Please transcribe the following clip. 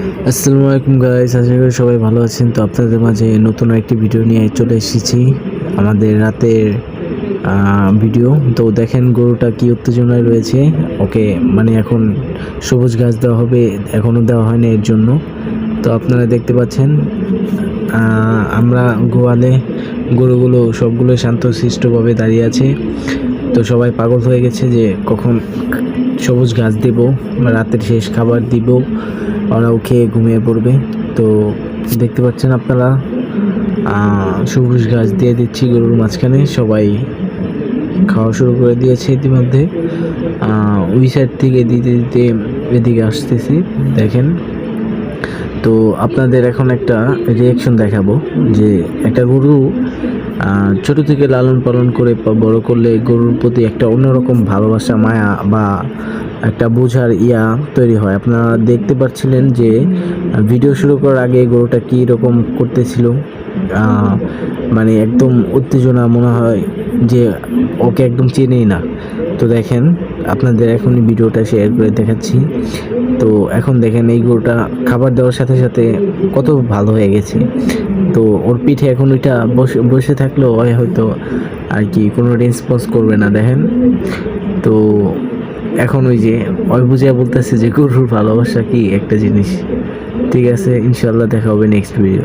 আসসালামু আলাইকুম গাইস, আশা করি সবাই ভালো আছেন। তো আপনাদের মাঝে নতুন একটি ভিডিও নিয়ে চলে এসেছি, আমাদের রাতের ভিডিও। তো দেখেন গরুটা কি উত্তেজনায় রয়েছে। ওকে মানে এখন সবুজ ঘাস দেওয়া হবে, এখনও দেওয়া হয়নি এর জন্য। তো আপনারা দেখতে পাচ্ছেন আমরা গোয়ালে গরুগুলো সবগুলো শান্তশিষ্টভাবে দাঁড়িয়ে আছে। তো সবাই পাগল হয়ে গেছে যে কখন সবুজ ঘাস দেব, রাতের শেষ খাবার দিব, ওরাও খেয়ে ঘুমিয়ে পড়বে। তো দেখতে পাচ্ছেন আপনারা সবুজ ঘাস দিয়ে দিচ্ছি গরুর মাঝখানে, সবাই খাওয়া শুরু করে দিয়েছে ইতিমধ্যে। ওই সাইড থেকে দিতে দিতে এদিকে আসতেছি দেখেন। তো আপনাদের এখন একটা রিয়াকশন দেখাবো যে একটা গরু ছোট থেকে লালন পালন করে বড় করলে গরুর প্রতি একটা অন্যরকম ভালোবাসা, মায়া বা একটা বোঝার তৈরি হয়। আপনারা দেখতে পাচ্ছিলেন যে ভিডিও শুরু করার আগে গরুটা কী রকম করতেছিল, মানে একদম উত্তেজনা, মনে হয় যে ওকে একদম চেনেই না। তো দেখেন আপনাদের এখনই ভিডিওটা শেয়ার করে দেখাচ্ছি। তো এখন দেখেন এই গরুটা খাবার দেওয়ার সাথে সাথে কত ভালো হয়ে গেছে। তো ওর পিঠে এখন ওইটা বসে থাকলেও হয়তো আর কি কোনো রেসপন্স করবে না দেখেন। তো এখন ওই যে বুঝিয়া বলতেছে যে গরুর ভালোবাসা কি একটা জিনিস। ঠিক আছে, ইনশাল্লাহ দেখা হবে নেক্সট ভিডিও।